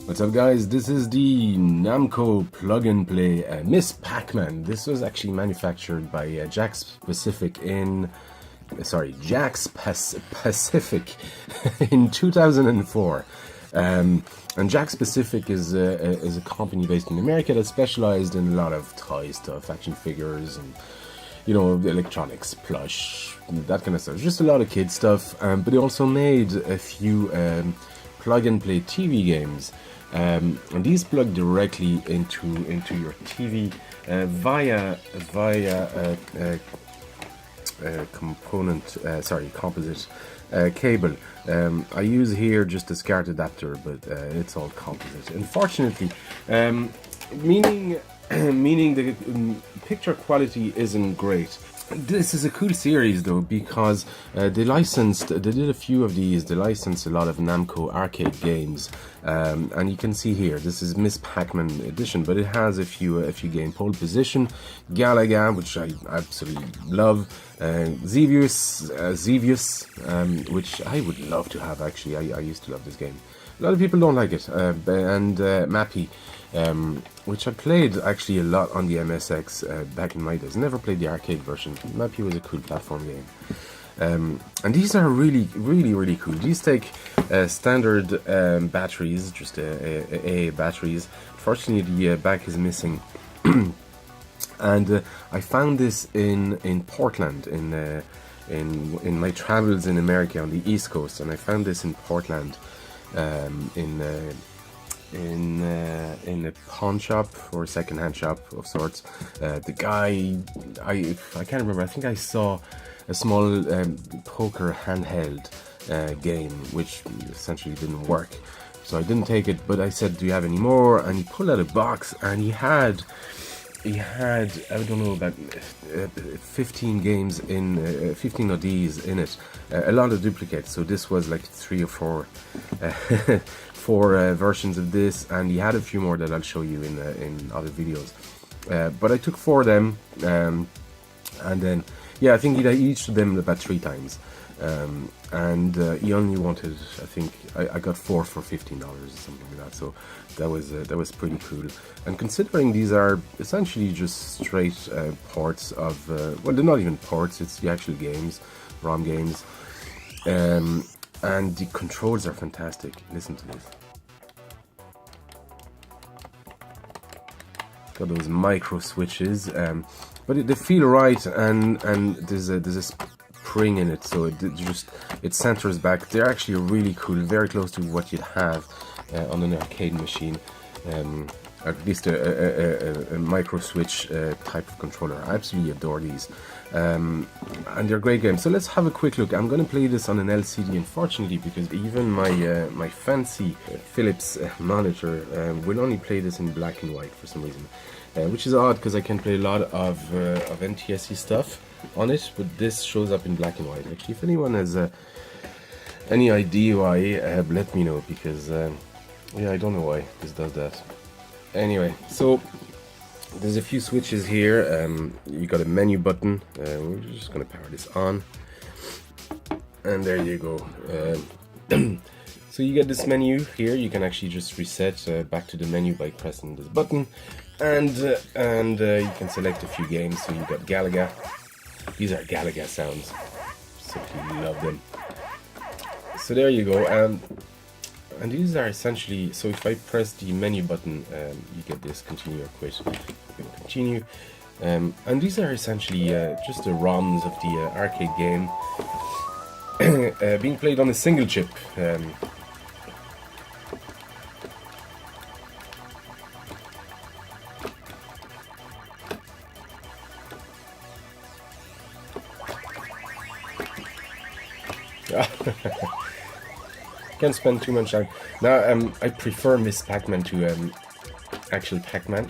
What's up, guys? This is the Namco Plug&Play Miss Pac-Man. This was actually manufactured by Jakks Pacific in... Jakks Pacific in 2004. And Jakks Pacific is a company based in America that specialized in a lot of toy stuff, action figures, and electronics, plush, that kind of stuff. Just a lot of kid stuff. But they also made a few plug-and-play TV games. And these plug directly into your TV via composite cable. I use here just a SCART adapter, but it's all composite. Unfortunately, meaning the picture quality isn't great. This is a cool series though, because they did a few of these. They licensed a lot of Namco arcade games, and you can see here this is Miss Pac-Man edition, but it has a few game. Pole Position, Galaga, which I absolutely love, Xevious, which I would love to have actually. I used to love this game. A lot of people don't like it, and Mappy, which I played actually a lot on the MSX back in my days. Never played the arcade version. Mappy was a cool platform game. And these are really cool. These take standard batteries, just AA batteries. Fortunately, the back is missing. And I found this in Portland in my travels in America on the East Coast, and I found this in Portland. In a pawn shop or second-hand shop of sorts. The guy, I can't remember. I think I saw a small poker handheld game, which essentially didn't work, so I didn't take it. But I said, "Do you have any more?" And he pulled out a box, and he had I don't know, about 15 games in 15 of these in it, a lot of duplicates. So this was like 3 or 4 versions of this, and he had a few more that I'll show you in other videos. But I took 4 of them, and then I think he each of them about 3 times. And he only wanted, I think, I got 4 for $15 or something like that. So that was pretty cool. And considering these are essentially just straight ports of, well, they're not even ports, it's the actual games, ROM games. And the controls are fantastic. Listen to this. Got those micro switches, but they feel right, and there's a spring in it, so it centers back. They're actually really cool, very close to what you'd have on an arcade machine, at least a micro switch type of controller. I absolutely adore these, and they're great games. So let's have a quick look. I'm going to play this on an LCD, unfortunately, because even my fancy Philips monitor will only play this in black and white for some reason, which is odd because I can play a lot of NTSC stuff on it, but this shows up in black and white. Actually, if anyone has any idea why, let me know, because I don't know why this does that. Anyway, so there's a few switches here. You got a menu button. We're just gonna power this on, and there you go. So you get this menu here. You can actually just reset back to the menu by pressing this button, and you can select a few games. So you got Galaga. These are Galaga sounds. Simply love them. So there you go. And these are essentially, so if I press the menu button, you get this continue or quit. Continue. And these are essentially just the ROMs of the arcade game being played on a single chip. Can't spend too much time. Now, I prefer Miss Pac-Man to actual Pac-Man.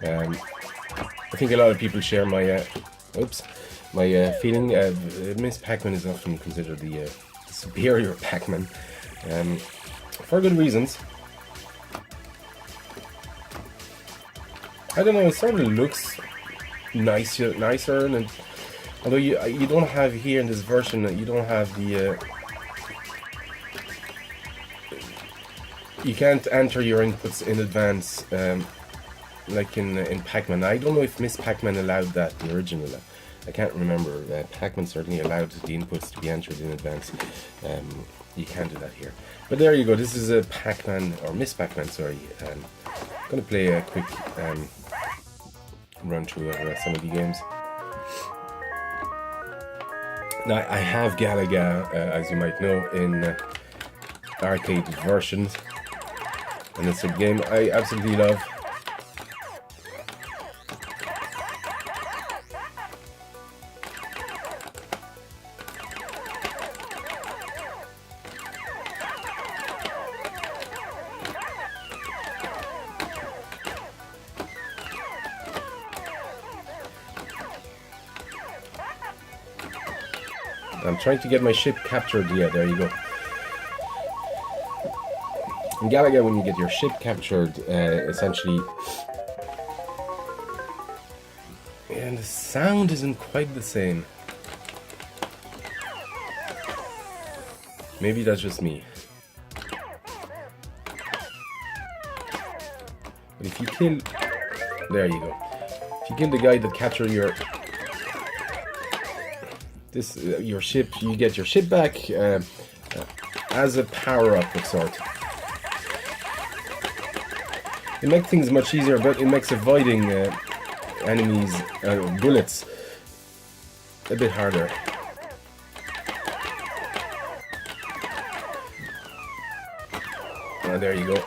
I think a lot of people share my feeling. Miss Pac-Man is often considered the superior Pac-Man, for good reasons. I don't know, it sort of looks nicer, and although you don't have here in this version, you don't have the You can't enter your inputs in advance, like in Pac-Man. I don't know if Miss Pac-Man allowed that, the original. I can't remember. Pac-Man certainly allowed the inputs to be entered in advance. You can't do that here. But there you go. This is a Pac-Man, or Miss Pac-Man, sorry. I'm going to play a quick run through of some of the games. Now, I have Galaga, as you might know, in arcade versions. And it's a game I absolutely love. I'm trying to get my ship captured. Yeah, there you go. In Galaga, when you get your ship captured, essentially... And the sound isn't quite the same. Maybe that's just me. But if you kill... There you go. If you kill the guy that captured your... your ship, you get your ship back as a power-up of sort. It makes things much easier, but it makes avoiding enemies' bullets a bit harder. There you go.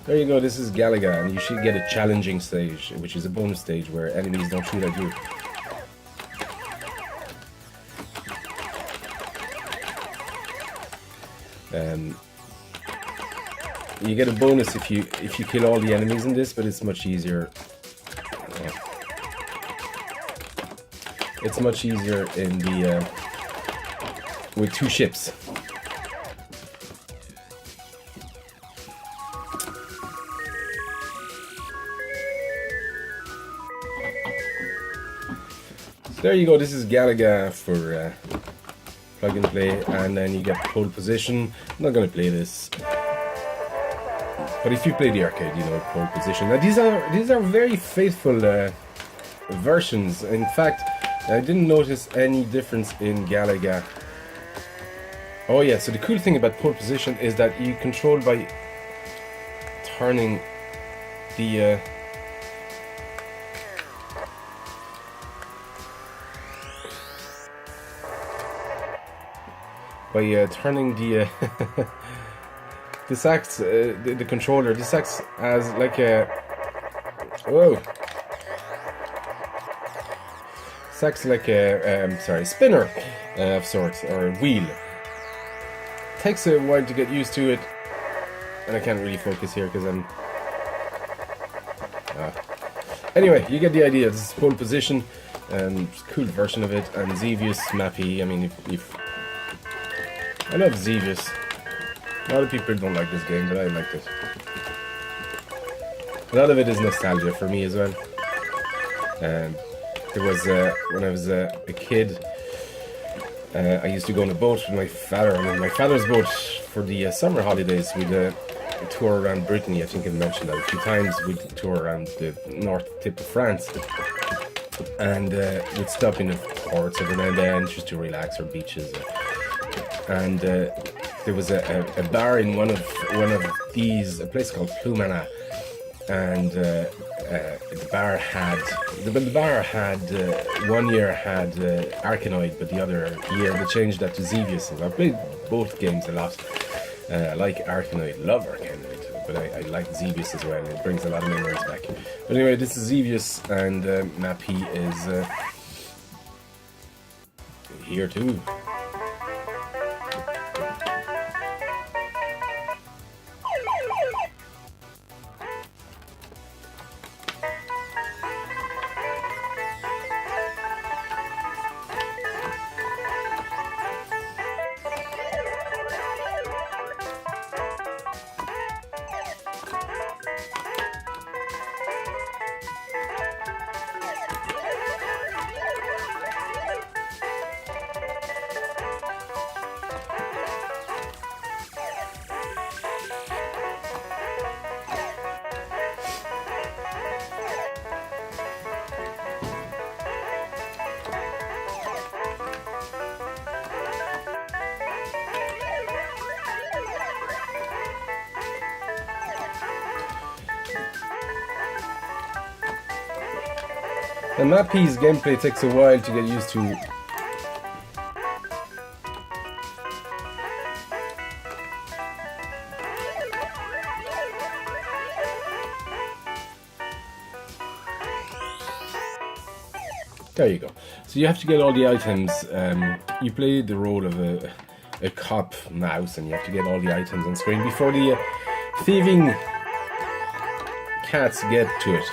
There you go, this is Galaga, and you should get a challenging stage, which is a bonus stage where enemies don't shoot at you. You get a bonus if you kill all the enemies in this, but it's much easier. It's much easier in the with two ships. There you go, this is Galaga for Plug&Play, and then you get pole position. I'm not going to play this, but if you play the arcade, you know pole position. Now these are very faithful versions. In fact, I didn't notice any difference in Galaga. Oh yeah, so the cool thing about pole position is that you control by turning the turning the this acts the controller. This acts as like a this acts like a spinner of sorts, or a wheel. Takes a while to get used to it, and I can't really focus here because I'm. Anyway, you get the idea. This is pole position, and cool version of it, and Xevious, Mappy. I mean, if I love Xevious. A lot of people don't like this game, but I liked it. A lot of it is nostalgia for me as well. There was when I was a kid, I used to go on a boat with my father, and on my father's boat for the summer holidays, we'd tour around Brittany. I think I mentioned that a few times. We'd tour around the north tip of France, and we'd stop in the ports every now and then just to relax, or beaches. And there was a bar in one of these, a place called Pacman, and the bar had 1 year had Arkanoid, but the other year they changed that to Xevious. And I played both games a lot. I like Arkanoid, love Arkanoid, but I like Xevious as well. It brings a lot of memories back. But anyway, this is Xevious, and Mappy is here too. And Mappy's gameplay takes a while to get used to. There you go. So you have to get all the items. You play the role of a cop mouse, and you have to get all the items on screen before the thieving cats get to it.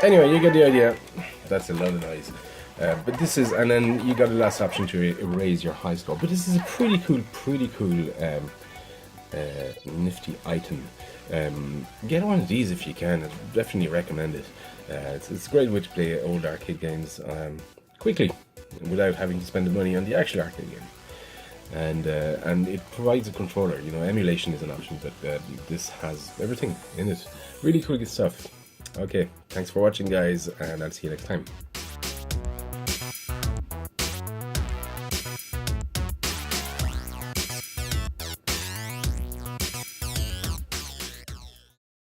Anyway, you get the idea. That's a lot of noise. But this is, and then you got the last option to erase your high score. But this is a pretty cool, nifty item. Get one of these if you can. I definitely recommend it. It's a great way to play old arcade games quickly, without having to spend the money on the actual arcade game. And it provides a controller. You know, emulation is an option, but this has everything in it. Really cool stuff. Okay, thanks for watching, guys, and I'll see you next time.